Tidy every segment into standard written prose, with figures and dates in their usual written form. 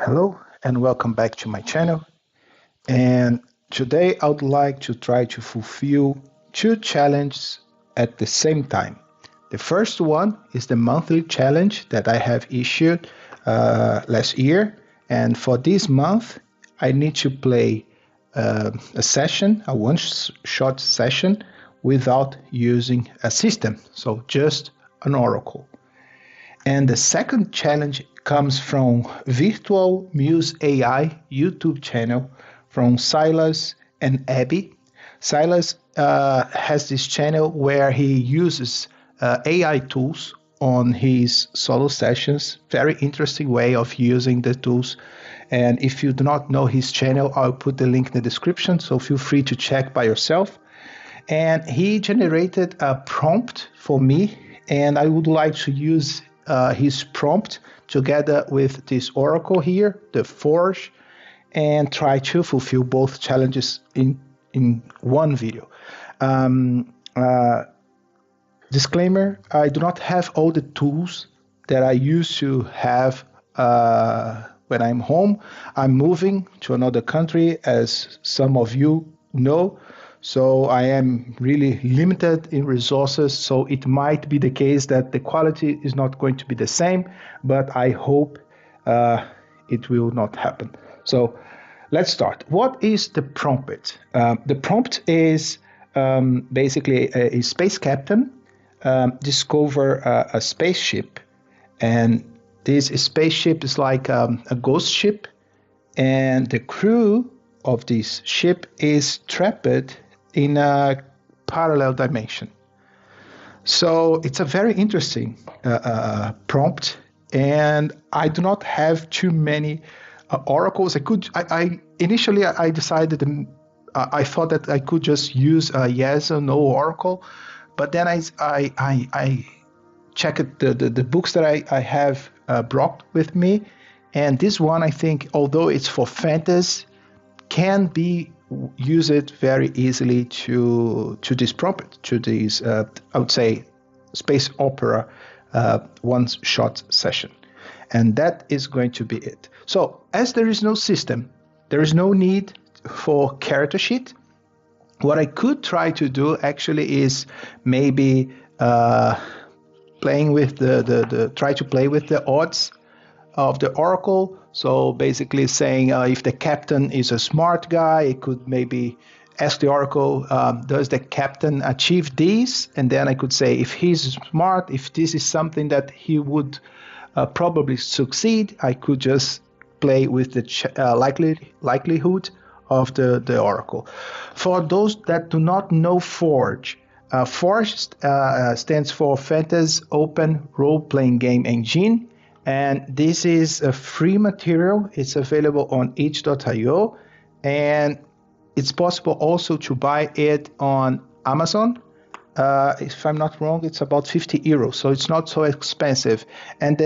Hello and welcome back to my channel. And today I would like to try to fulfill two challenges at the same time. The first one is the monthly challenge that I have issued last year. And for this month, I need to play a session, a one-shot session without using a system. So just an oracle. And the second challenge comes from Virtual Muse AI YouTube channel from Silas and Abby. Silas has this channel where he uses AI tools on his solo sessions. Very interesting way of using the tools. And if you do not know his channel, I'll put the link in the description, so feel free to check by yourself. And he generated a prompt for me, and I would like to use his prompt together with this oracle here, the F.O.R.G.E, and try to fulfill both challenges in one video. Disclaimer, I do not have all the tools that I used to have when I'm home. I'm moving to another country, as some of you know. So I am really limited in resources, so it might be the case that the quality is not going to be the same, but I hope it will not happen. So let's start. What is the prompt? The prompt is basically a space captain discover a spaceship, and this spaceship is like a ghost ship, and the crew of this ship is trapped in a parallel dimension. So it's a very interesting prompt, and I do not have too many oracles. Initially I decided I thought that I could just use a yes or no oracle, but then I checked the books that I have brought with me, and this one, I think, although it's for fantasy, can be used very easily to this prompt, to this I would say space opera one-shot session, and that is going to be it. So as there is no system, there is no need for character sheet. What I could try to do actually is maybe playing with try to play with the odds of the oracle. So basically saying if the captain is a smart guy, it could maybe ask the oracle, does the captain achieve this? And then I could say, if he's smart, if this is something that he would probably succeed, I could just play with the likelihood of the oracle. For those that do not know F.O.R.G.E, F.O.R.G.E stands for Fantasy Open Role-Playing Game Engine, and this is a free material. It's available on itch.io, and it's possible also to buy it on Amazon. If I'm not wrong, it's about 50 euros, so it's not so expensive. And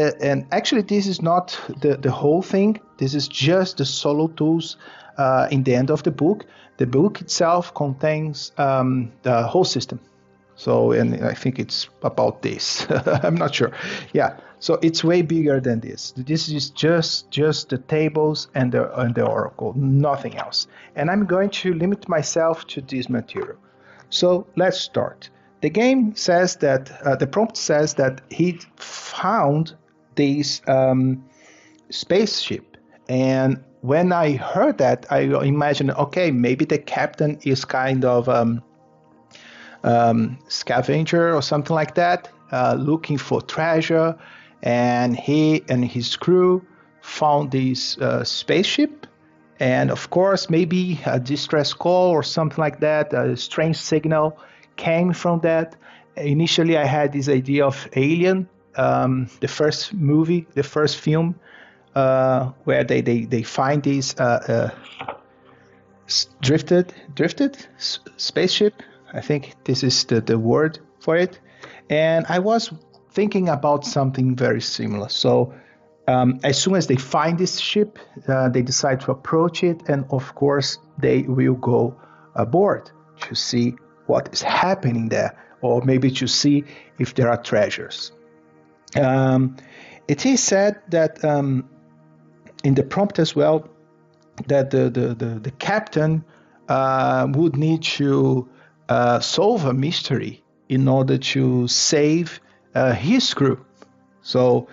actually, this is not the whole thing. This is just the solo tools in the end of the book. The book itself contains the whole system. So, and I think it's about this. I'm not sure. Yeah, so it's way bigger than this. This is just the tables and the oracle, nothing else. And I'm going to limit myself to this material. So let's start. The game says that, the prompt says that he found this spaceship. And when I heard that, I imagined, okay, maybe the captain is kind of scavenger or something like that, looking for treasure, and he and his crew found this spaceship, and of course maybe a distress call or something like that, a strange signal came from that. Initially I had this idea of Alien, the first movie, the first film, where they find this drifted spaceship. I think this is the word for it. And I was thinking about something very similar. So as soon as they find this ship, they decide to approach it. And of course, they will go aboard to see what is happening there, or maybe to see if there are treasures. It is said that in the prompt as well that the captain would need to solve a mystery in order to save his crew. So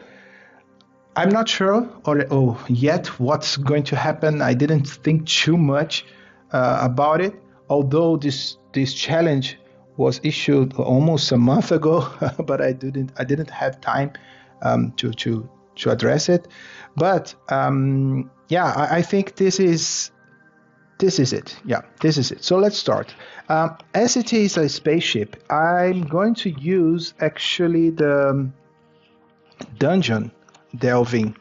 I'm not sure or yet what's going to happen. I didn't think too much about it, although this challenge was issued almost a month ago, but I didn't have time to address it. But yeah, I think this is it. Yeah, this is it. So let's start. As it is a spaceship, I'm going to use actually the dungeon delving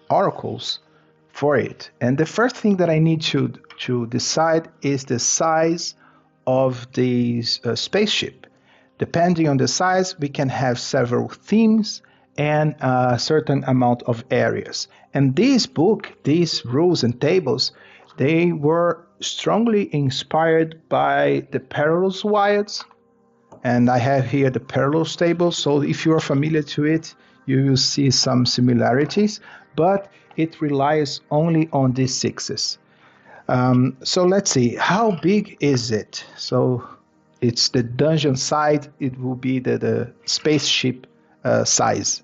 oracles for it. And the first thing that I need to decide is the size of the spaceship. Depending on the size, we can have several themes and a certain amount of areas. And this book, these rules and tables, they were strongly inspired by the Parallels Wilds. And I have here the Parallels table. So if you are familiar to it, you will see some similarities, but it relies only on these sixes. So let's see, how big is it? So it's the dungeon side, it will be the spaceship size.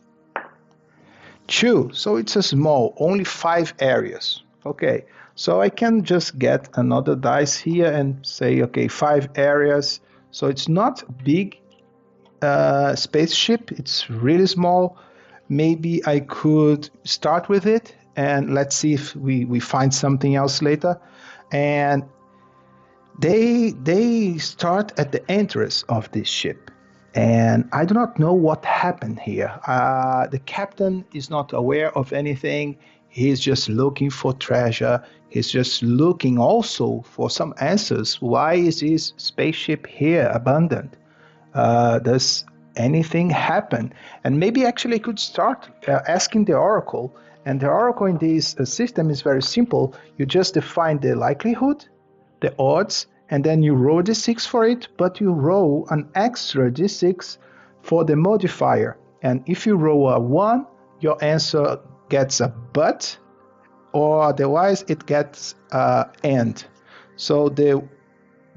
2, so it's a small, only 5 areas. Okay, so I can just get another dice here and say, okay, 5 areas. So it's not big spaceship, it's really small. Maybe I could start with it and let's see if we find something else later. And they start at the entrance of this ship. And I do not know what happened here. The captain is not aware of anything. He's just looking for treasure. He's just looking also for some answers. Why is this spaceship here abandoned? Does anything happen? And maybe actually could start asking the oracle. And the oracle in this system is very simple. You just define the likelihood, the odds, and then you roll d6 for it, but you roll an extra d6 for the modifier. And if you roll a 1, your answer gets a but, or otherwise it gets and. So the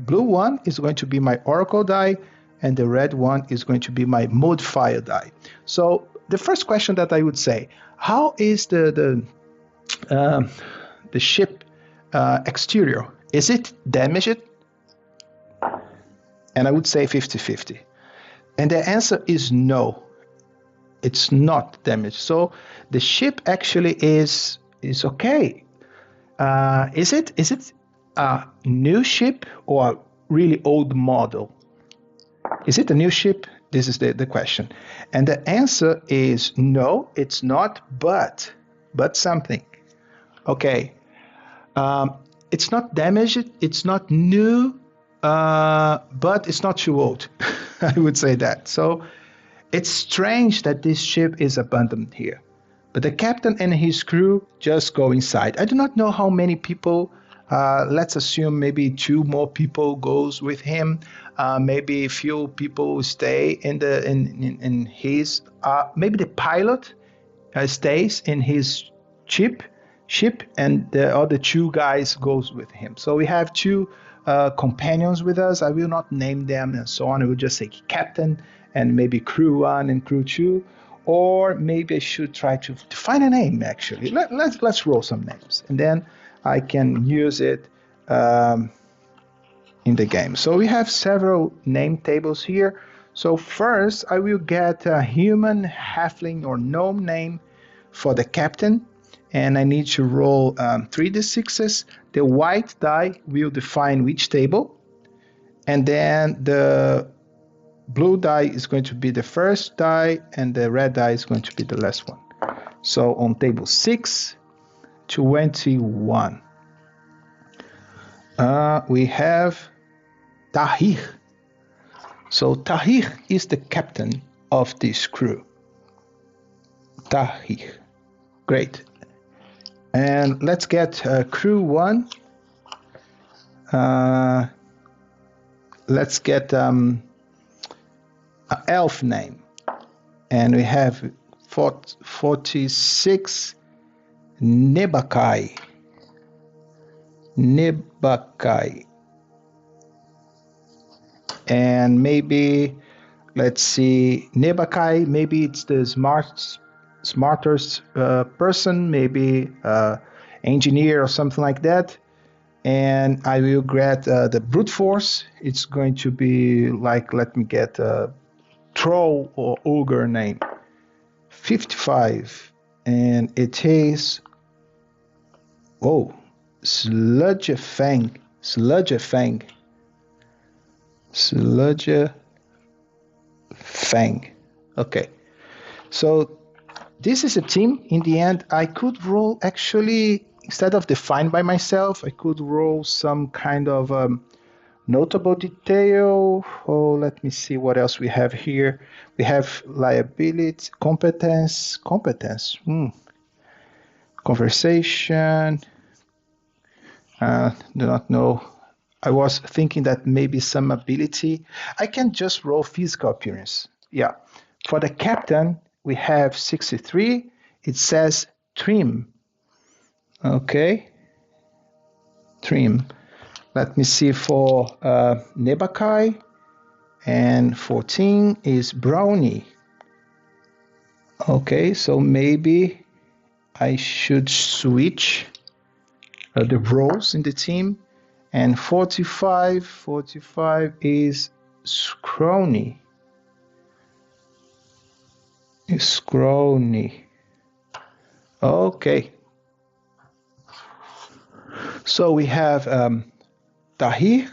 blue one is going to be my oracle die, and the red one is going to be my modifier die. So the first question that I would say, how is the ship exterior? Is it damaged? And I would say 50-50. And the answer is no. It's not damaged. So the ship actually is okay. Is it a new ship or a really old model? Is it a new ship? This is the question. And the answer is no, it's not, but something. Okay. It's not damaged, it's not new, but it's not too old. I would say that. So it's strange that this ship is abandoned here. But the captain and his crew just go inside. I do not know how many people. Let's assume maybe 2 more people goes with him. Maybe a few people stay in his. Maybe the pilot stays in his ship, and the other 2 guys goes with him. So we have 2 companions with us. I will not name them and so on. I will just say captain and maybe crew 1 and crew 2. Or maybe I should try to find a name, actually. Let's roll some names. And then I can use it in the game. So we have several name tables here. So first, I will get a human, halfling, or gnome name for the captain. And I need to roll 3d6s. The white die will define which table. And then the blue die is going to be the first die, and the red die is going to be the last one. So on table 6, 21. We have Tahir. So Tahir is the captain of this crew. Tahir. Great. And let's get crew 1. Let's get an elf name. And we have 46 Nebakai. Nebakai. And maybe, let's see, Nebakai, maybe it's the smartest person, maybe engineer or something like that. And I will get the brute force. It's going to be like, let me get a troll or ogre name. 55. And it is, oh, Sludgefang. Sludgefang. Sludgefang. Okay. So this is a team. In the end, I could roll actually, instead of define by myself, I could roll some kind of notable detail. Oh, let me see what else we have here. We have liability, competence, conversation. Do not know. I was thinking that maybe some ability. I can just roll physical appearance. Yeah. For the captain, we have 63. It says trim. Okay. Trim. Let me see for Nebakai. And 14 is brownie. Okay, so maybe I should switch the roles in the team. And 45 is scrawny. Scrawny. Okay. So we have Tahir,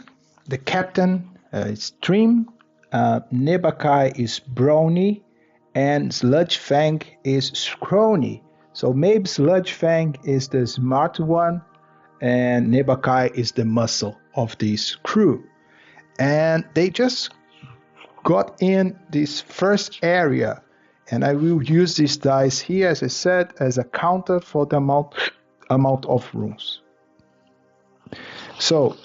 the captain, is trim. Nebakai is browny, and Sludgefang is scrawny. So maybe Sludgefang is the smart one, and Nebakai is the muscle of this crew. And they just got in this first area, and I will use this dice here, as I said, as a counter for the amount of rooms. So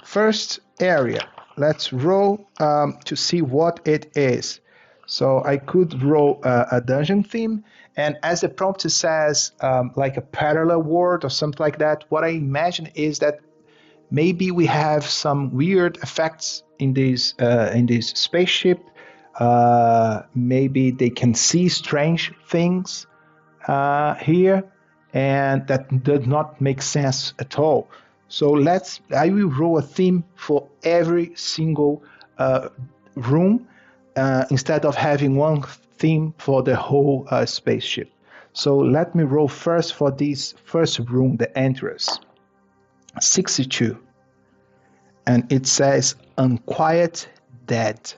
first area, let's roll to see what it is. So I could roll a dungeon theme, and as the prompt says, like a parallel world or something like that, what I imagine is that maybe we have some weird effects in this spaceship. Maybe they can see strange things here, and that does not make sense at all. So I will roll a theme for every single room instead of having one theme for the whole spaceship. So let me roll first for this first room, the entrance. 62. And it says unquiet dead.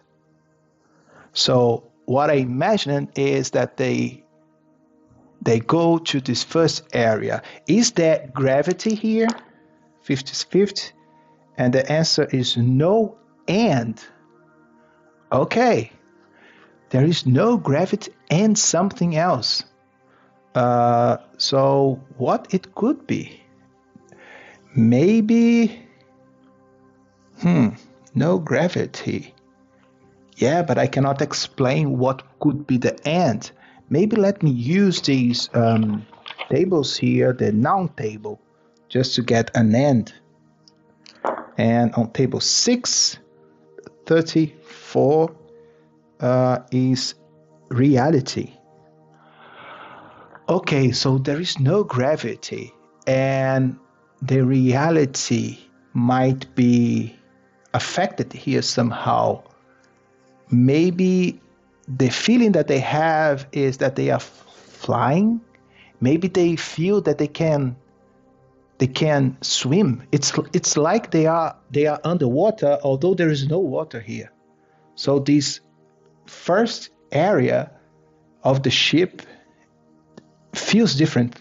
So what I imagine is that they go to this first area. Is there gravity here? 50/50, and the answer is no. And okay, there is no gravity and something else. So what it could be? Maybe no gravity. Yeah, but I cannot explain what could be the end. Maybe let me use these tables here, the noun table, just to get an end. And on table 6, 34 is reality. Okay, so there is no gravity, and the reality might be affected here somehow. Maybe the feeling that they have is that they are flying. Maybe they feel that they can swim. It's like they are underwater, although there is no water here. So this first area of the ship feels different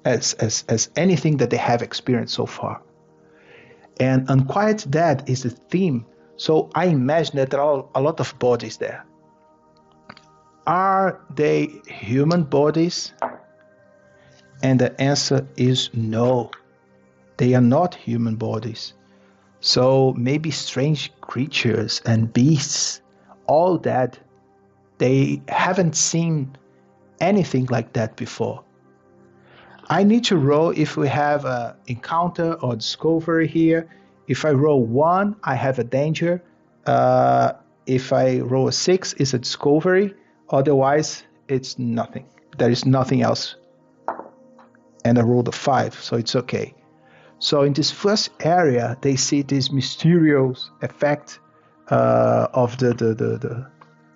as anything that they have experienced so far. And unquiet dead is the theme. So I imagine that there are a lot of bodies there. Are they human bodies? And the answer is no. They are not human bodies. So maybe strange creatures and beasts, all that, they haven't seen anything like that before. I need to roll if we have a encounter or discovery here. If I roll 1, I have a danger. If I roll a 6, it's a discovery. Otherwise, it's nothing. There is nothing else. And I rolled a 5, so it's okay. So in this first area, they see this mysterious effect of the.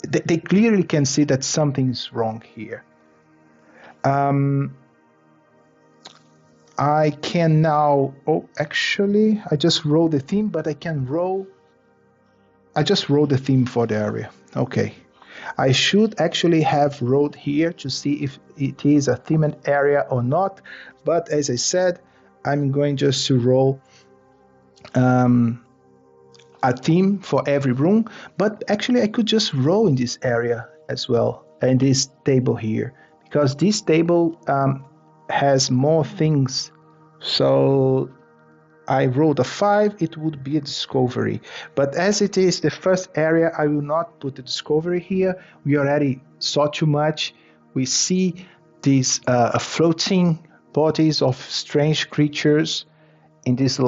They clearly can see that something's wrong here. I can now. Oh, actually, I just rolled the theme, but I can roll. I just rolled the theme for the area. Okay. I should actually have rolled here to see if it is a themed area or not. But as I said, I'm going just to roll a theme for every room. But actually, I could just roll in this area as well, in this table here, because this table has more things. So I rolled a 5, it would be a discovery. But as it is the first area, I will not put the discovery here. We already saw too much. We see these floating bodies of strange creatures in this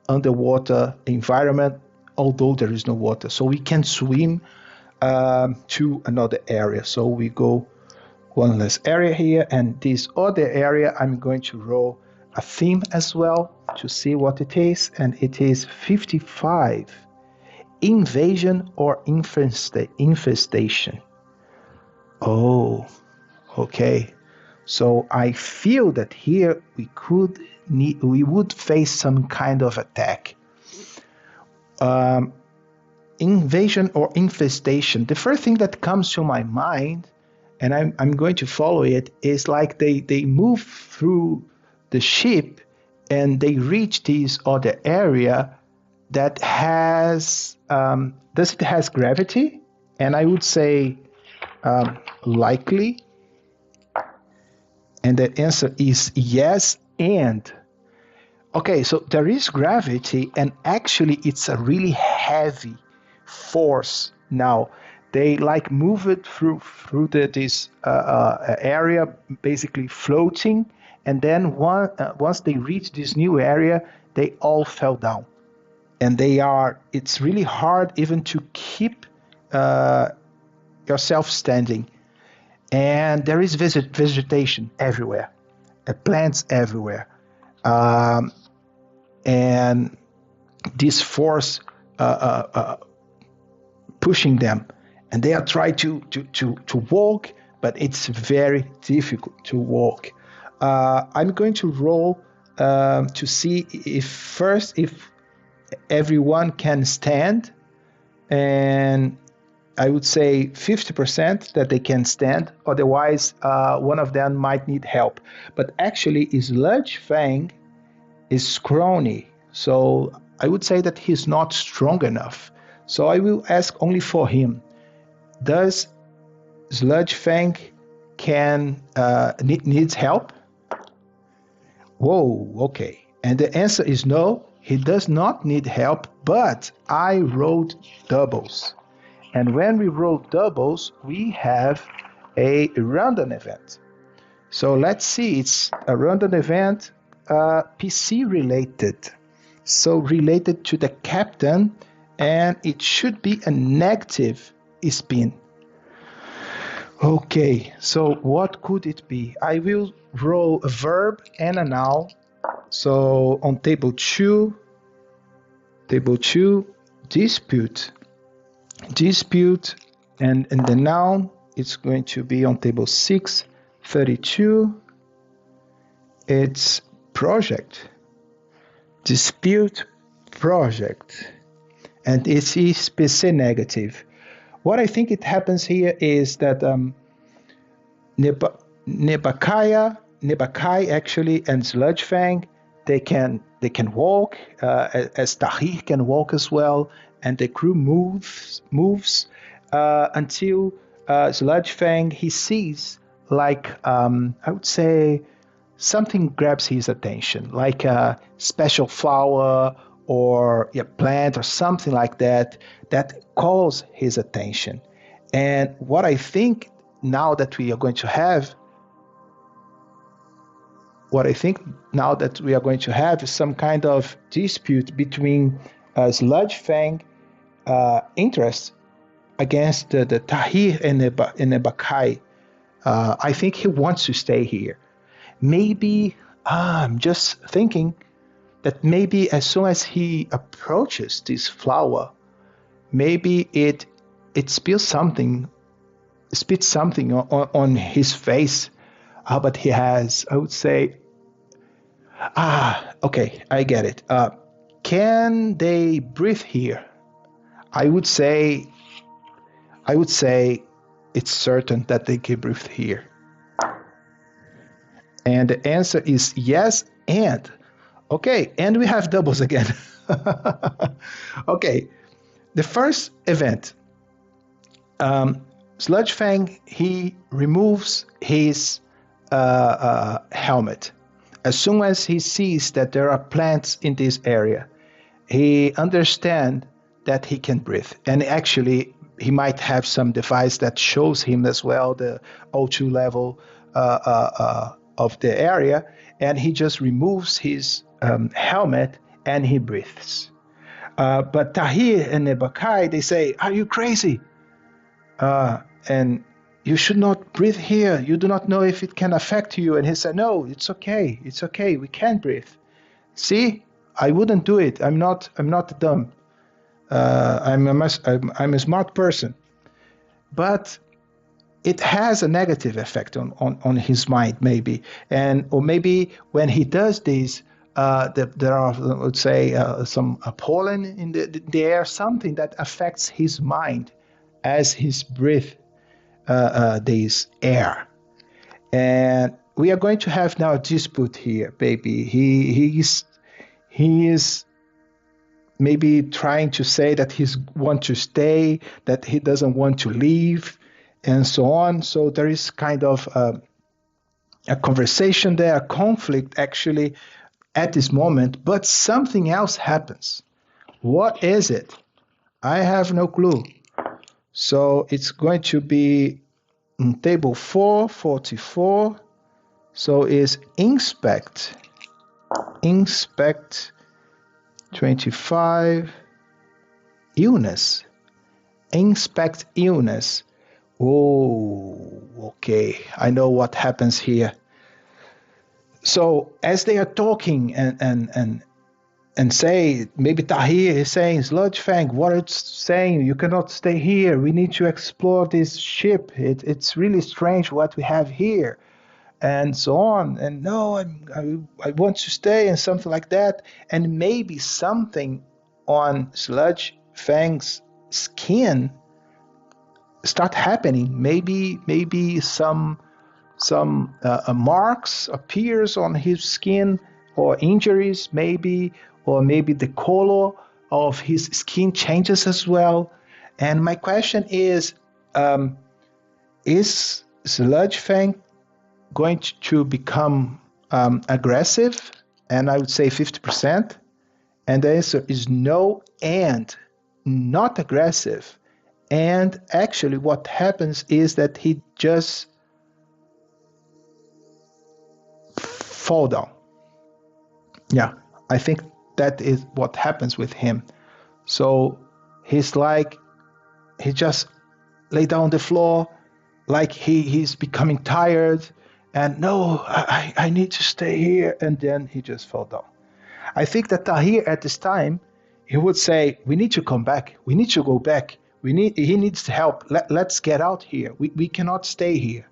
underwater environment, although there is no water. So we can swim to another area. So we go one less area here, and this other area, I'm going to roll a theme as well to see what it is, and it is 55. Invasion or infestation. Oh, okay. So I feel that here we would face some kind of attack. Invasion or infestation. The first thing that comes to my mind, and I'm going to follow it, is like they move through the ship and they reach this other area that has does it has gravity? And I would say likely. And the answer is yes. And okay, so there is gravity, and actually it's a really heavy force. Now they like move it through this area, basically floating, and then once they reach this new area, they all fell down, and it's really hard even to keep yourself standing. And there is vegetation everywhere, plants everywhere, and this force pushing them, and they are trying to walk, but it's very difficult to walk. I'm going to roll to see if everyone can stand, and I would say 50% that they can stand. Otherwise, one of them might need help. But actually, Sludge Fang is scrawny, so I would say that he's not strong enough. So I will ask only for him. Does Sludge Fang needs help? Whoa, okay. And the answer is no, he does not need help, but I rolled doubles. And when we roll doubles, we have a random event. So let's see, it's a random event, PC related. So related to the captain, and it should be a negative spin. Okay, so what could it be? I will roll a verb and a noun. So on table 2, dispute, and the noun, it's going to be on table 6, 32. It's project, dispute, project, and it is PC negative. What I think it happens here is that Nebakai actually and Sludge Fang, they can walk, as Tahir can walk as well, and the crew moves until Sludge Fang, he sees like I would say something grabs his attention, like a special flower or a plant or something like that calls his attention. And what I think now that we are going to have what I think now that we are going to have is some kind of dispute between Sludge Fang interest against the Tahir and the Bakai. I think he wants to stay here. Maybe I'm just thinking that maybe as soon as he approaches this flower, maybe it spills something, spits something on his face. But he has, I would say, okay, I get it. Can they breathe here? I would say it's certain that they can breathe here. And the answer is yes, and. Okay, and we have doubles again. Okay, the first event, Sludge Fang, he removes his helmet. As soon as he sees that there are plants in this area, he understands that he can breathe. And actually, he might have some device that shows him as well the O2 level of the area, and he just removes his helmet and he breathes. But Tahir and Nebakai, they say, "Are you crazy? And you should not breathe here. You do not know if it can affect you." And he said, "No, it's okay. It's okay. We can breathe. See, I wouldn't do it. I'm not dumb. I'm a smart person." But it has a negative effect on his mind, maybe. Or maybe when he does this, there are, let's say, some pollen in the air, something that affects his mind as he's breathe this air. And we are going to have now a dispute here, baby. He is maybe trying to say that he wants to stay, that he doesn't want to leave, and so on. So there is kind of a conversation there, a conflict actually at this moment, but something else happens. What is it? I have no clue. So it's going to be in table 444. So is inspect 25 illness. Inspect illness. Oh, okay. I know what happens here. So as they are talking and say, maybe Tahir is saying, "Sludge Fang, what it's saying, you cannot stay here. We need to explore this ship. It's really strange what we have here." And so on. And no, I want to stay, and something like that. And maybe something on Sludge Fang's skin start happening. Maybe some marks appears on his skin, or injuries maybe, or maybe the color of his skin changes as well. And my question is Sludge Fang going to become aggressive? And I would say 50%. And the answer is no, and not aggressive. And actually what happens is that he just fall down. Yeah, I think that is what happens with him. So he's like, he just lay down on the floor, like he's becoming tired, and no, I need to stay here, and then he just fell down. I think that Tahir at this time, he would say, "We need to come back. We need to go back. He needs help. Let's get out here. We cannot stay here."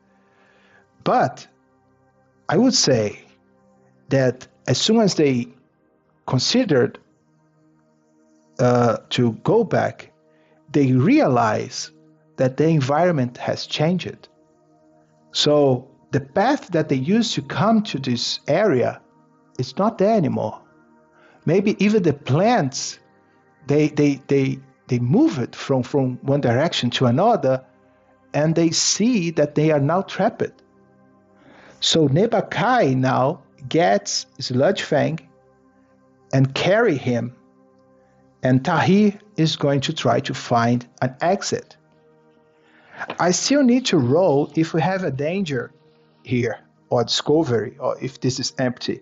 But I would say that as soon as they considered to go back, they realize that the environment has changed. So the path that they used to come to this area is not there anymore. Maybe even the plants, they move it from one direction to another, and they see that they are now trapped. So Nebakai now gets Sludge Fang and carry him, and Tahir is going to try to find an exit. I still need to roll if we have a danger here. or discovery, or if this is empty.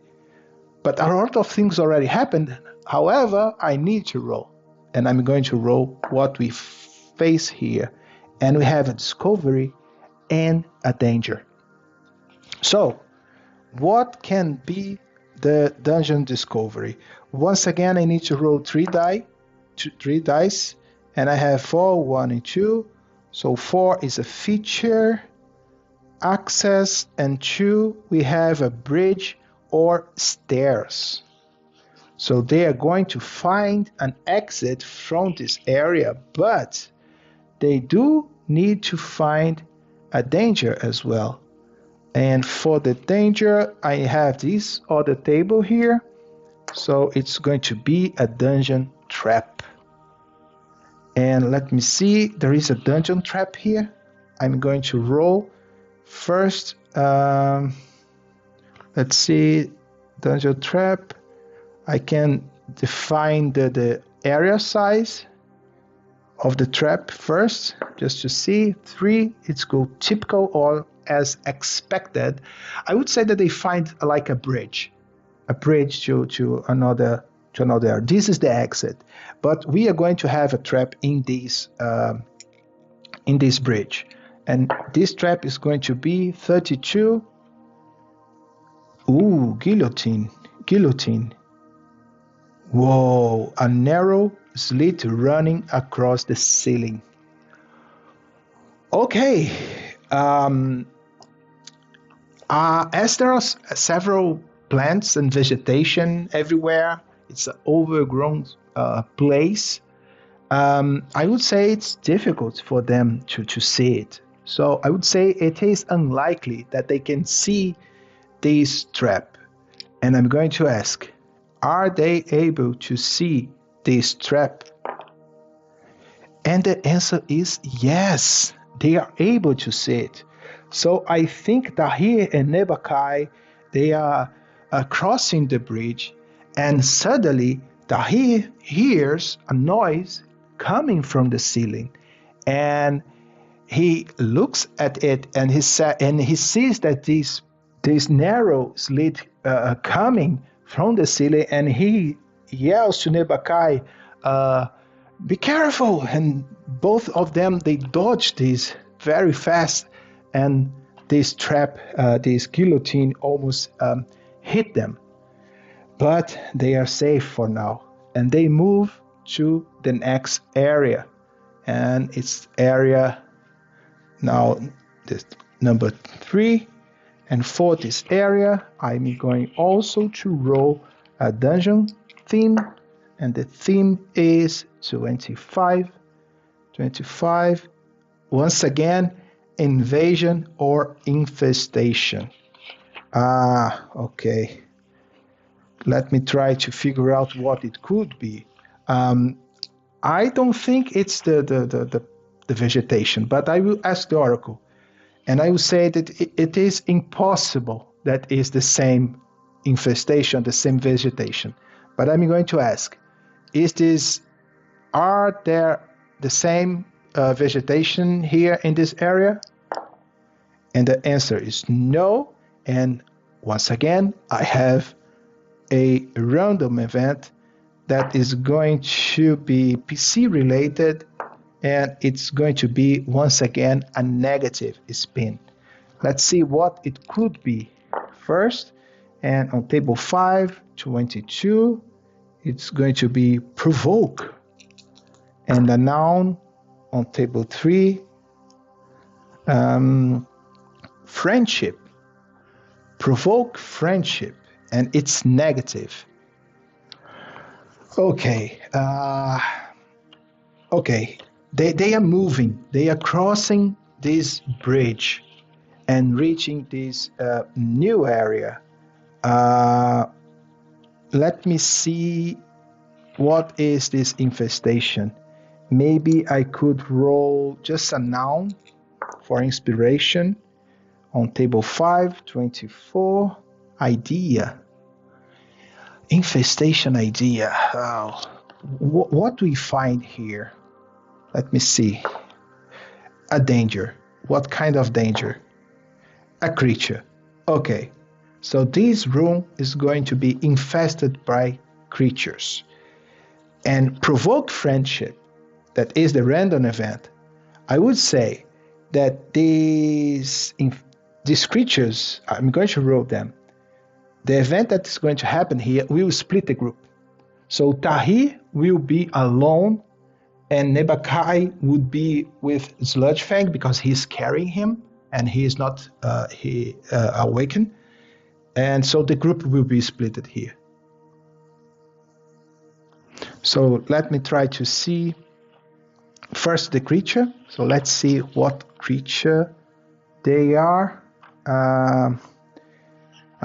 But a lot of things already happened. However, I need to roll. And I'm going to roll what we face here. And we have a discovery and a danger. So, what can be the dungeon discovery? Once again, I need to roll three dice. And I have 4, 1, and 2. So 4 is a feature, access, and 2, we have a bridge or stairs. So they are going to find an exit from this area, but they do need to find a danger as well. And for the danger, I have this other table here. So it's going to be a dungeon trap. And let me see, there is a dungeon trap here. I'm going to roll first. Let's see, dungeon trap. I can define the area size of the trap first, just to see. 3, it's go typical or as expected. I would say that they find like a bridge to another area. This is the exit, but we are going to have a trap in this bridge, and this trap is going to be 32. Ooh, guillotine. Whoa, a narrow slit running across the ceiling. Okay. As there are several plants and vegetation everywhere, it's an overgrown place. I would say it's difficult for them to see it. So I would say it is unlikely that they can see this trap. And I'm going to ask, are they able to see this trap? And the answer is yes, they are able to see it. So I think Tahir and Nebakai, they are crossing the bridge, and suddenly Tahir hears a noise coming from the ceiling, and he looks at it, and he sees that this narrow slit coming from the ceiling, and he yells to Nebakai, be careful, and both of them, they dodge this very fast, and this trap, this guillotine almost hit them. But they are safe for now, and they move to the next area, and it's area now this number 3. And for this area, I'm going also to roll a dungeon theme, and the theme is 25. Once again, invasion or infestation. Okay. Let me try to figure out what it could be. I don't think it's the vegetation, but I will ask the oracle, and I will say that it is impossible that is the same infestation, the same vegetation. But I'm going to ask, are there the same vegetation here in this area? And the answer is no. And once again, I have a random event that is going to be PC related, and it's going to be once again a negative spin. Let's see what it could be first. And on table 5, 22, it's going to be provoke. And the noun on table 3, friendship. Provoke friendship, and it's negative. Okay. Okay. They are moving. They are crossing this bridge and reaching this new area. Let me see, what is this infestation? Maybe I could roll just a noun for inspiration. On table 5, 24, idea. Infestation idea. What do we find here? Let me see. A danger. What kind of danger? A creature. Okay, so this room is going to be infested by creatures. And provoked friendship, that is the random event, I would say that these creatures, I'm going to roll them. The event that is going to happen here will split the group. So Tahi will be alone, and Nebakai would be with Sludgefang because he's carrying him and he is not awakened. And so the group will be split here. So let me try to see first the creature. So let's see what creature they are. I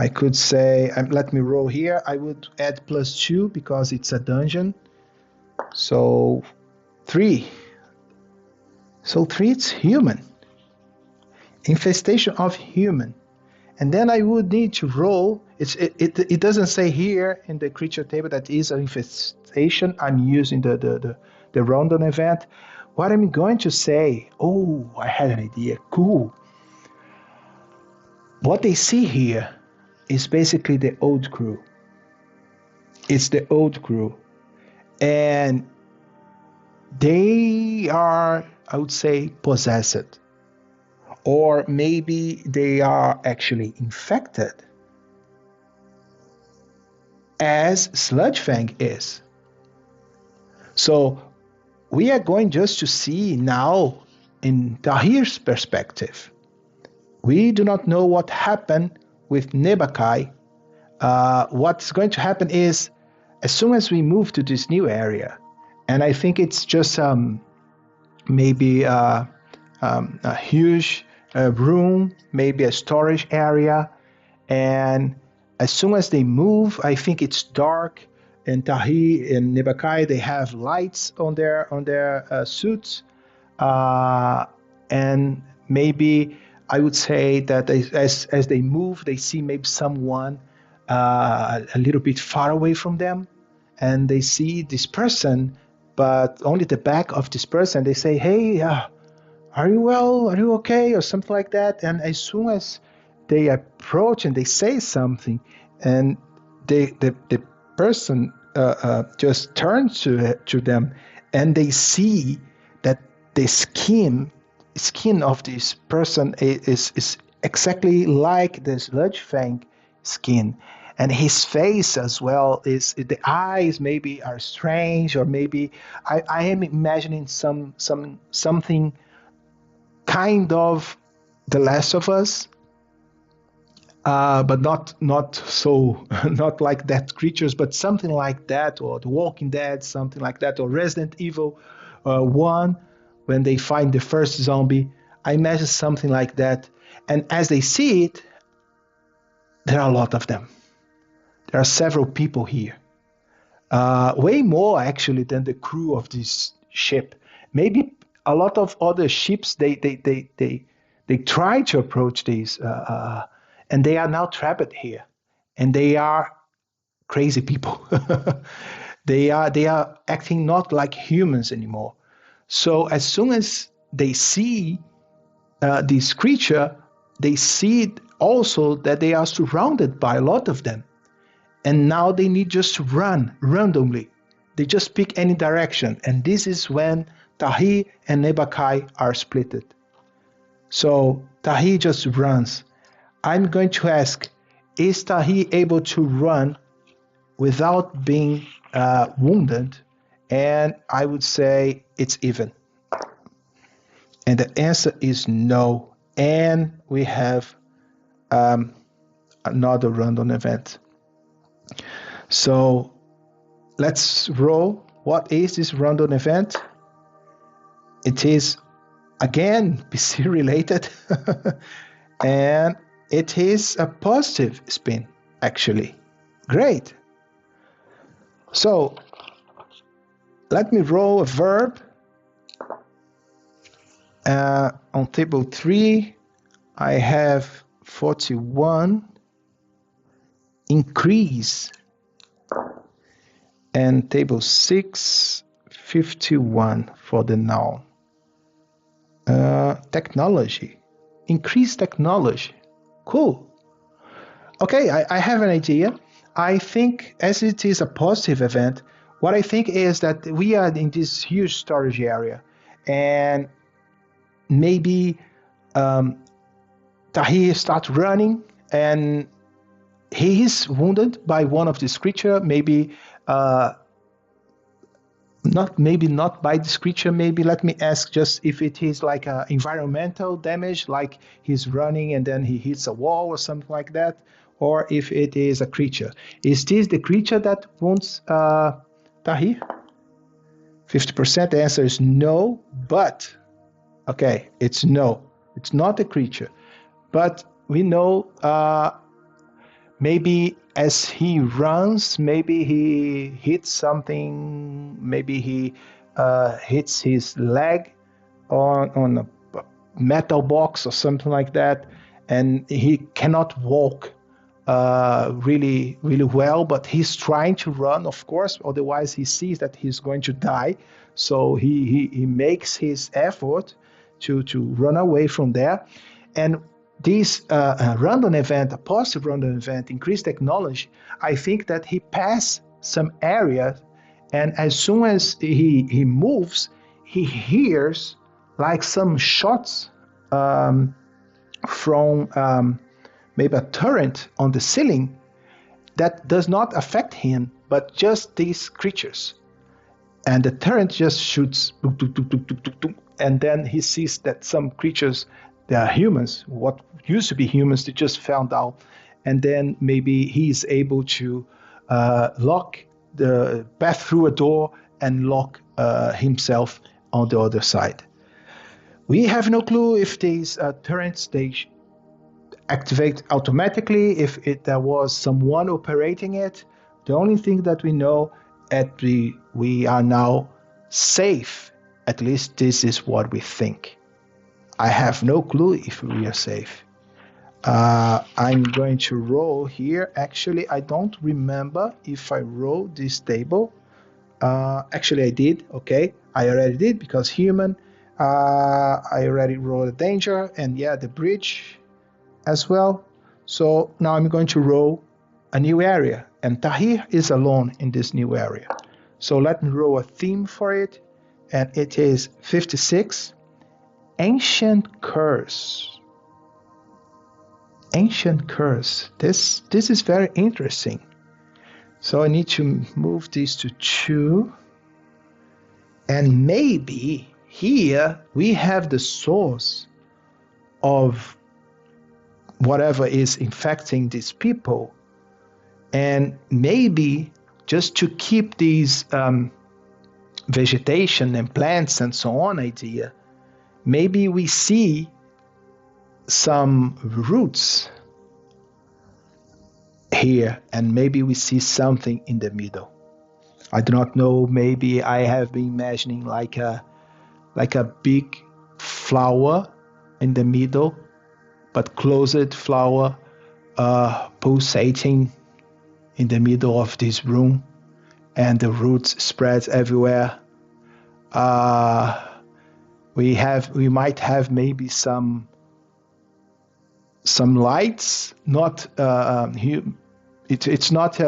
could say, let me roll here. I would add +2 because it's a dungeon. So 3. So 3, it's human. Infestation of human. And then I would need to roll. It doesn't say here in the creature table that is an infestation. I'm using the random event. What I'm going to say, oh, I had an idea. Cool. What they see here is basically the old crew. It's the old crew. And they are, I would say, possessed. Or maybe they are actually infected, as Sludgefang is. So we are going just to see now in Tahir's perspective. We do not know what happened with Nebakai. What's going to happen is, as soon as we move to this new area, and I think it's just maybe a huge room, maybe a storage area, and as soon as they move, I think it's dark, and Tahi and Nebakai, they have lights on their suits, and maybe I would say that as they move, they see maybe someone a little bit far away from them, and they see this person, but only the back of this person. They say, "Hey, are you well? Are you okay?" or something like that. And as soon as they approach and they say something, and the person just turns to them, and they see that the skin of this person is exactly like the Sludgefang skin, and his face as well is, the eyes maybe are strange, or maybe I am imagining something kind of The Last of Us, but not so not like that creatures, but something like that, or The Walking Dead, something like that, or Resident Evil 1, when they find the first zombie. I imagine something like that. And as they see it, there are a lot of them. There are several people here, way more actually than the crew of this ship. Maybe a lot of other ships, they try to approach these, and they are now trapped here, and they are crazy people. They are acting not like humans anymore. So as soon as they see this creature, they see also that they are surrounded by a lot of them, and now they need just to run randomly. They just pick any direction, and this is when Tahi and Nebakai are splitted. So Tahi just runs. I'm going to ask, is Tahi able to run without being wounded? And I would say it's even. And the answer is no. And we have another random event. So let's roll. What is this random event? It is, again, PC related. And it is a positive spin, actually. Great. So let me roll a verb. On table 3, I have 41, increase, and table 6, 51 for the noun. Technology, increase technology. Cool. Okay, I have an idea. I think as it is a positive event, what I think is that we are in this huge storage area, and maybe Tahir starts running, and he is wounded by one of these creatures. Maybe not by this creature. Maybe let me ask just if it is like a environmental damage, like he's running and then he hits a wall or something like that, or if it is a creature. Is this the creature that wounds Tahir? 50%. The answer is no, but okay, it's no. It's not a creature, but we know maybe as he runs, maybe he hits something, maybe he hits his leg on a metal box or something like that, and he cannot walk really, really well, but he's trying to run, of course, otherwise he sees that he's going to die. So he makes his effort to run away from there. And this random event, a positive random event, increased technology, I think that he passed some areas, and as soon as he moves, he hears like some shots from maybe a turret on the ceiling that does not affect him, but just these creatures. And the turret just shoots, and then he sees that some creatures, they are humans, what used to be humans, they just fell down. And then maybe he is able to lock the path through a door and lock himself on the other side. We have no clue if these turrets, they activate automatically, if there was someone operating it. The only thing that we know that we are now safe. At least this is what we think. I have no clue if we are safe. I'm going to roll here. Actually, I don't remember if I rolled this table. Actually, I did. Okay, I already did because human. I already rolled a danger, and yeah, the bridge as well. So now I'm going to roll a new area, and Tahir is alone in this new area. So let me roll a theme for it, and it is 56, Ancient Curse. Ancient Curse. This is very interesting. So I need to move this to 2, and maybe here we have the source of whatever is infecting these people, and maybe just to keep these vegetation and plants and so on idea, maybe we see some roots here, and maybe we see something in the middle. I do not know, maybe I have been imagining like a big flower in the middle, but closed flower pulsating in the middle of this room, and the roots spread everywhere. We might have maybe some lights. Not it's not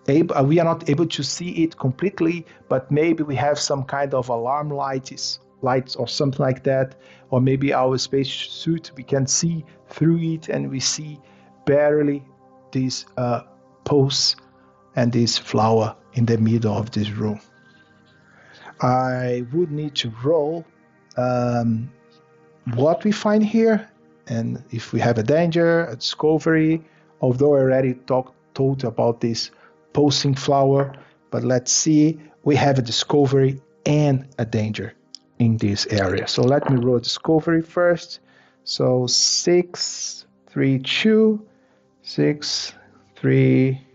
we are not able to see it completely, but maybe we have some kind of alarm lights or something like that, or maybe our space suit, we can see through it and we see barely this pulse and this flower in the middle of this room. I would need to roll what we find here, and if we have a danger, a discovery, although I already told about this pulsing flower, but let's see, we have a discovery and a danger in this area. So let me roll discovery first. So 6, 3, 2, 6, 3,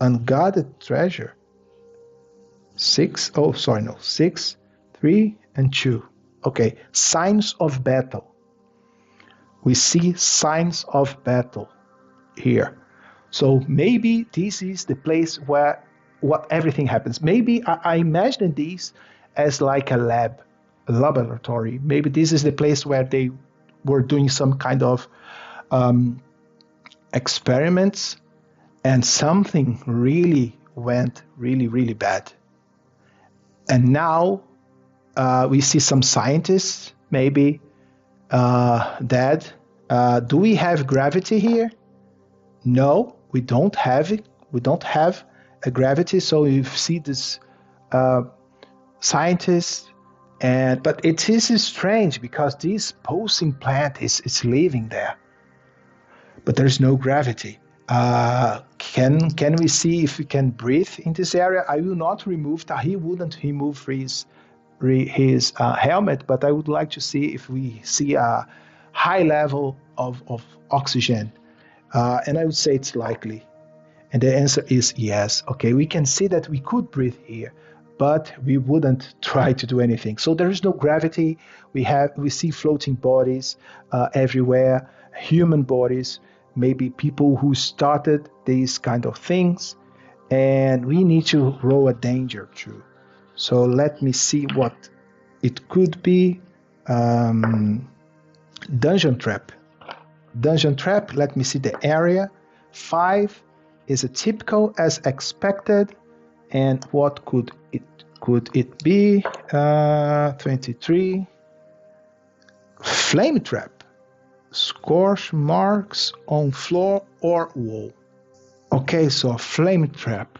unguarded treasure. 6, 3, and 2. Okay, signs of battle. We see signs of battle here. So maybe this is the place where everything happens. Maybe I imagine this as like a laboratory. Maybe this is the place where they were doing some kind of experiments, and something really went really bad. And now we see some scientists maybe dead. Do we have gravity here? No, we don't have it. We don't have a gravity. So you see this scientists, but it is strange because this pulsing plant is living there, but there's no gravity. Can we see if we can breathe in this area? I will not remove that. He wouldn't remove his helmet, but I would like to see if we see a high level of oxygen. And I would say it's likely. And the answer is yes. Okay, we can see that we could breathe here, but we wouldn't try to do anything. So there is no gravity. We see floating bodies everywhere, human bodies, maybe people who started these kind of things, and we need to roll a danger too. So let me see what it could be. Dungeon trap. Dungeon trap, let me see the area. 5 is a typical as expected. And what could it be? 23. Flame trap. Scorch marks on floor or wall. Okay, so flame trap.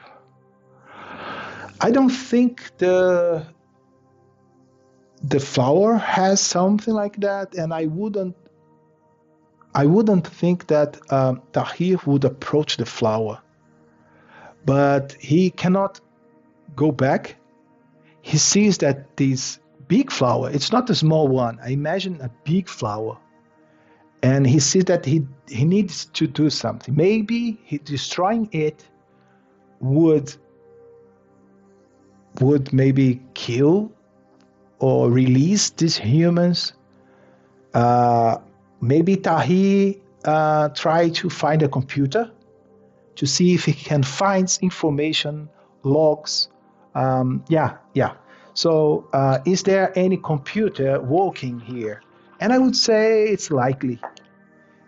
I don't think the flower has something like that, and I wouldn't think that Tahir would approach the flower. But he cannot go back. He sees that this big flower, it's not a small one. I imagine a big flower. And he sees that he needs to do something. Maybe destroying it would maybe kill or release these humans. Maybe Tahir try to find a computer to see if he can find information, logs. So is there any computer working here? And I would say it's likely.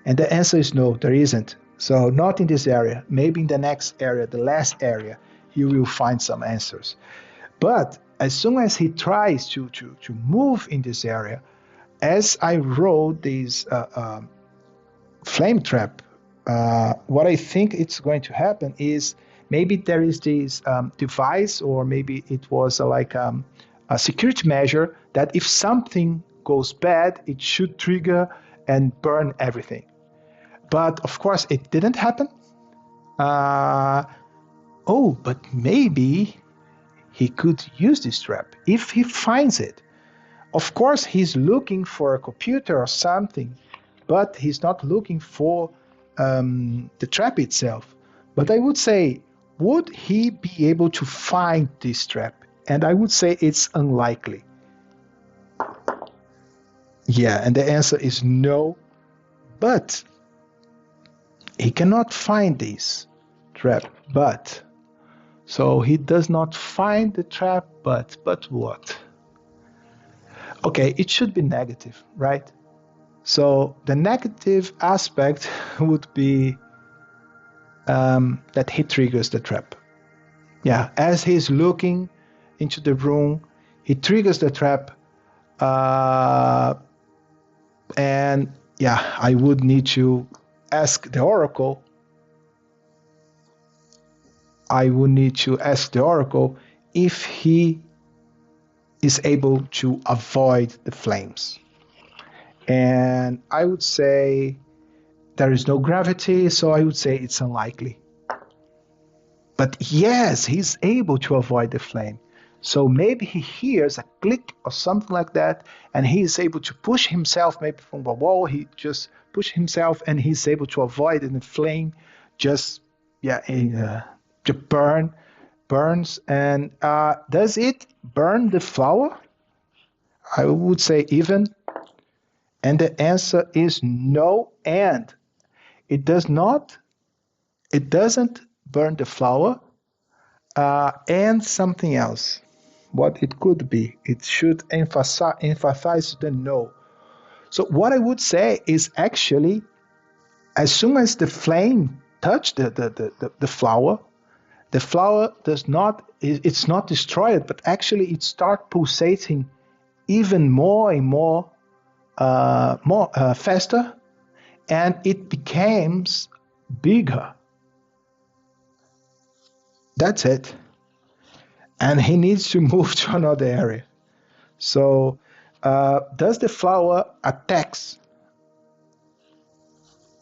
And the answer is no, there isn't. So not in this area. Maybe in the next area, the last area, he will find some answers. But as soon as he tries to move in this area, as I wrote this flame trap, what I think it's going to happen is maybe there is this device, or maybe it was a security measure that if something goes bad, it should trigger and burn everything. But of course, it didn't happen. But maybe he could use this trap if he finds it. Of course, he's looking for a computer or something, but he's not looking for the trap itself. But I would say, would he be able to find this trap? And I would say it's unlikely. Yeah, and the answer is no, but he cannot find this trap, but. So he does not find the trap, but what? Okay, it should be negative, right? So the negative aspect would be that he triggers the trap. Yeah, as he's looking into the room, he triggers the trap. And yeah, I would need to ask the oracle. If he is able to avoid the flames. And I would say there is no gravity, so I would say it's unlikely. But yes, he's able to avoid the flame. So maybe he hears a click or something like that, and he is able to push himself maybe from the wall. He just pushes himself, and he's able to avoid it, and the flame just burns. And does it burn the flower? I would say even. And the answer is no, and it doesn't burn the flower, and something else. What it could be, it should emphasize the no. So what I would say is actually As soon as the flame touched the flower does not, it's not destroyed, but actually it starts pulsating even more and more, faster, and it becomes bigger. That's it. And he needs to move to another area. So, does the flower attacks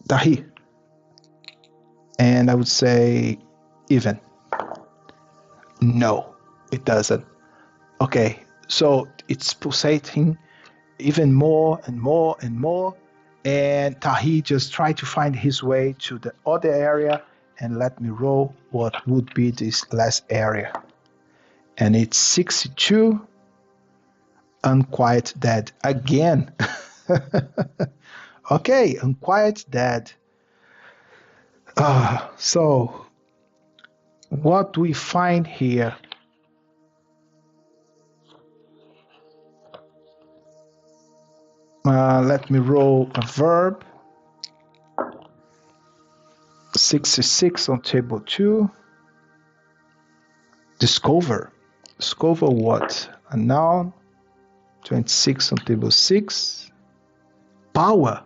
Tahi? And I would say even. No, it doesn't. Okay, so it's pulsating even more and more and more, and Tahi just tried to find his way to the other area, and let me roll what would be this last area. And it's 62, Unquiet Dead again. Okay, Unquiet Dead. So what we find here, let me roll a verb. 66 on table 2. Discover. Discover what? A noun. 26 on table 6. Power.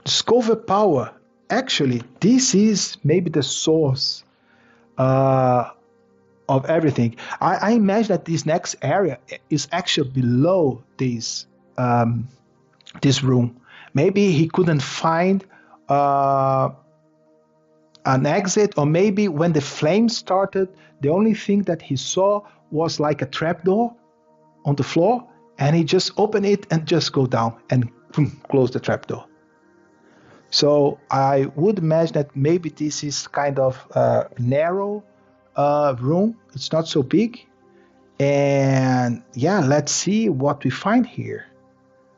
Discover power. Actually, this is maybe the source of everything. I imagine that this next area is actually below this this room. Maybe he couldn't find an exit, or maybe when the flame started, the only thing that he saw was like a trapdoor on the floor, and he just opened it and just go down and close the trapdoor. So I would imagine that maybe this is kind of a narrow room. It's not so big. And yeah, let's see what we find here.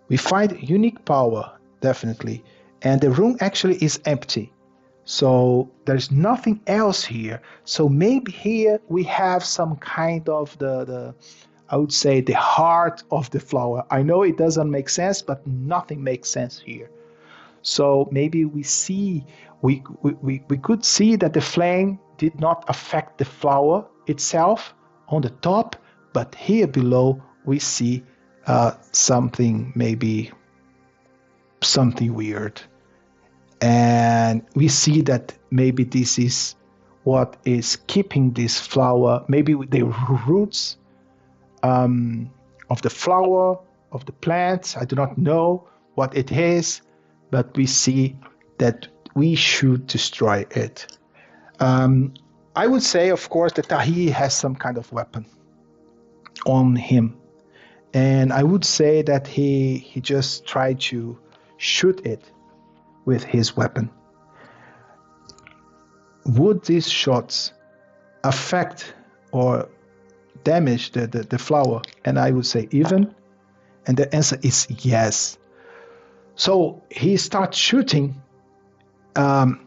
We find unique power, definitely. And the room actually is empty. So there's nothing else here. So maybe here we have some kind of I would say the heart of the flower. I know it doesn't make sense, but nothing makes sense here. So maybe we could see that the flame did not affect the flower itself on the top, but here below we see something weird. And we see that maybe this is what is keeping this flower, maybe the roots of the flower, of the plant. I do not know what it is, but we see that we should destroy it. I would say, of course, that Tahi has some kind of weapon on him. And I would say that he just tried to shoot it with his weapon. Would these shots affect or damage the flower? And I would say even. And the answer is yes. So he starts shooting, and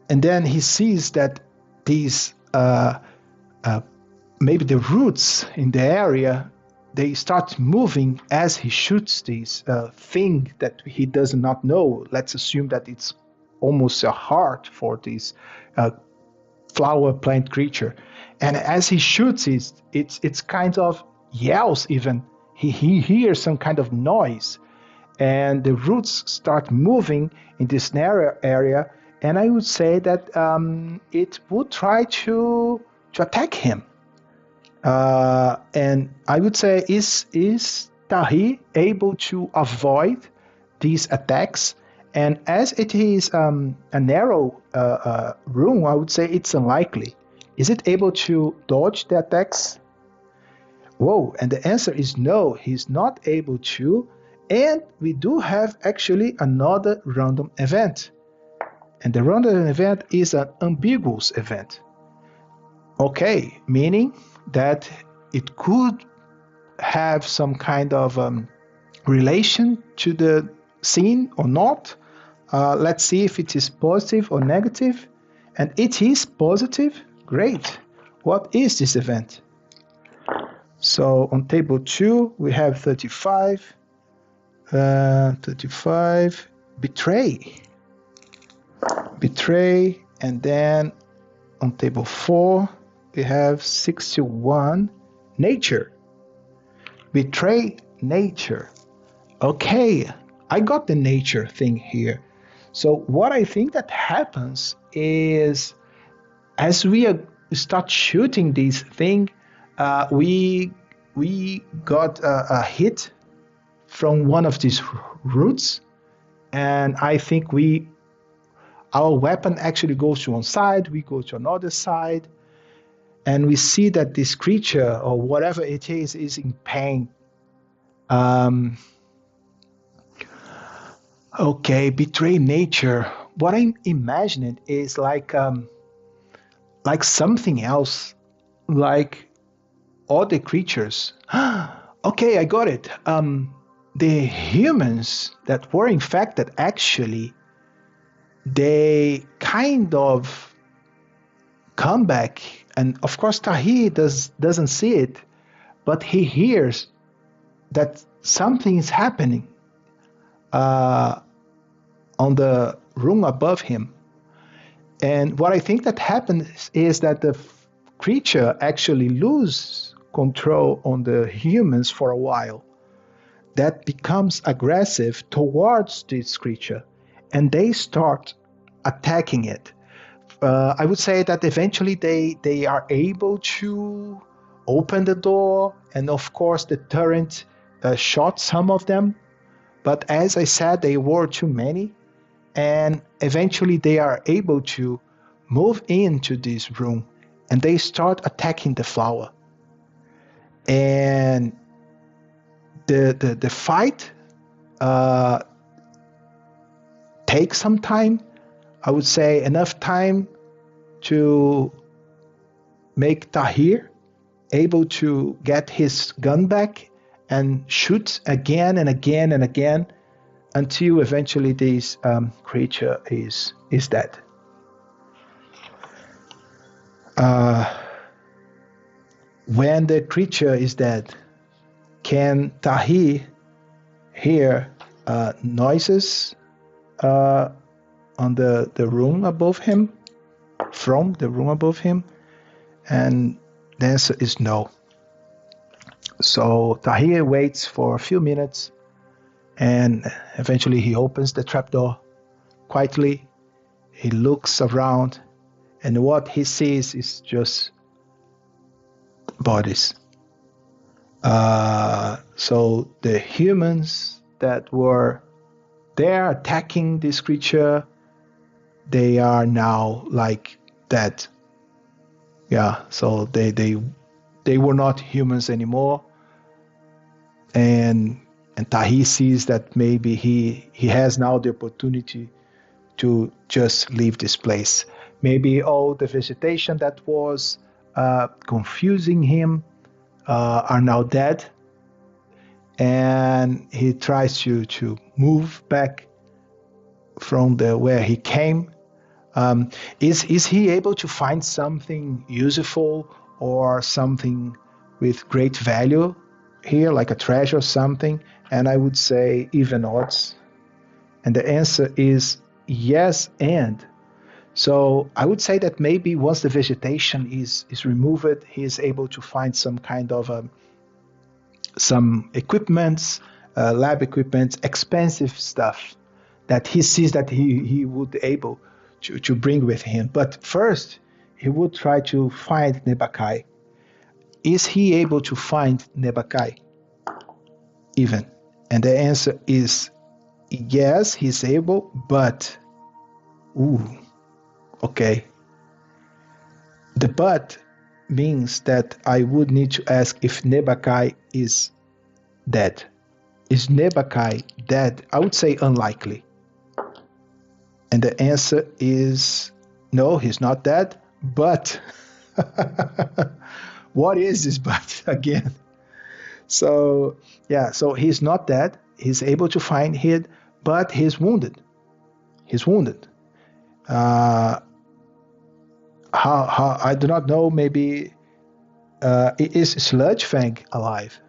then he sees that these maybe the roots in the area, they start moving as he shoots this thing that he does not know. Let's assume that it's almost a heart for this flower plant creature. And as he shoots it, it's kind of yells even. He hears some kind of noise. And the roots start moving in this narrow area. And I would say that it would try to attack him. And I would say, is Tahi able to avoid these attacks? And as it is a narrow room, I would say it's unlikely. Is it able to dodge the attacks? Whoa, and the answer is no, he's not able to. And we do have actually another random event. And the random event is an ambiguous event. Okay, meaning that it could have some kind of relation to the scene or not. Let's see if it is positive or negative. And it is positive. Great. What is this event? So on table 2, we have 35. 35, betray. Betray, and then on table 4, we have 61, nature. Betray nature. Okay, I got the nature thing here. So what I think that happens is as we start shooting this thing, we got a hit from one of these roots, and I think our weapon actually goes to one side, we go to another side, and we see that this creature or whatever it is in pain. Okay, betray nature. What I'm imagining is like something else, like other creatures. Okay, I got it. The humans that were infected, actually, they kind of come back, and of course Tahir doesn't see it, but he hears that something is happening on the room above him. And what I think that happens is that the creature actually loses control on the humans for a while. That becomes aggressive towards this creature, and they start attacking it. I would say that eventually they are able to open the door, and of course the turret shot some of them. But as I said, they were too many, and eventually they are able to move into this room, and they start attacking the flower. And the fight takes some time. I would say enough time to make Tahir able to get his gun back and shoot again and again and again until eventually this creature is dead. When the creature is dead, can Tahir hear noises on the room above him, from the room above him? And the answer is no. So Tahir waits for a few minutes, and eventually he opens the trapdoor quietly. He looks around, and what he sees is just bodies. So the humans that were there attacking this creature, they are now like dead. Yeah, so they were not humans anymore. And Tahir sees that maybe he has now the opportunity to just leave this place. Maybe all the vegetation that was confusing him are now dead, and he tries to move back from where he came. Is he able to find something useful or something with great value here, like a treasure or something? And I would say even odds. And the answer is yes and. So I would say that maybe once the vegetation is removed, he is able to find some kind of some equipments, lab equipment, expensive stuff that he sees that he would able to bring with him. But first, he would try to find Nebakai. Is he able to find Nebakai? Even. And the answer is yes, he's able, but okay. The but means that I would need to ask if Nebakai is dead. Is Nebakai dead? I would say unlikely. And the answer is no, he's not dead. But what is this but again? So yeah, so he's not dead. He's able to find him, but he's wounded. He's wounded. How I do not know. Maybe is Sludge-Fang alive?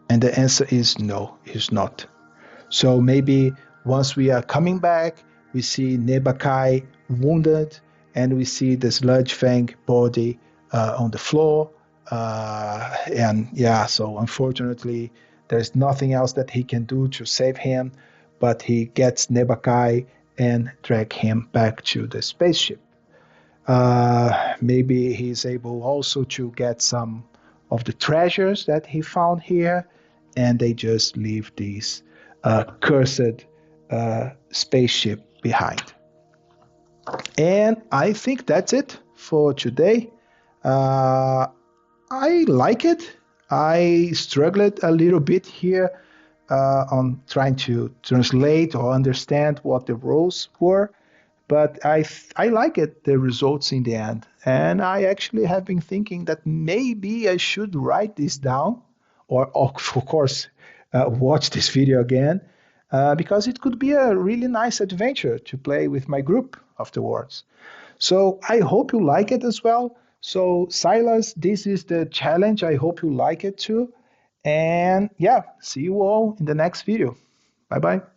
And the answer is no, he's not. So maybe once we are coming back, we see Nebakai wounded, and we see the Sludge Fang body on the floor. And yeah, so unfortunately, there's nothing else that he can do to save him, but he gets Nebakai and drag him back to the spaceship. Maybe he's able also to get some of the treasures that he found here, and they just leave this cursed spaceship behind. And I think that's it for today. Uh, I like it. I struggled a little bit here on trying to translate or understand what the roles were, but I like it, the results in the end. And I actually have been thinking that maybe I should write this down, or of course, watch this video again, because it could be a really nice adventure to play with my group afterwards. So I hope you like it as well. So Silas, this is the challenge. I hope you like it too. And yeah, see you all in the next video. Bye bye.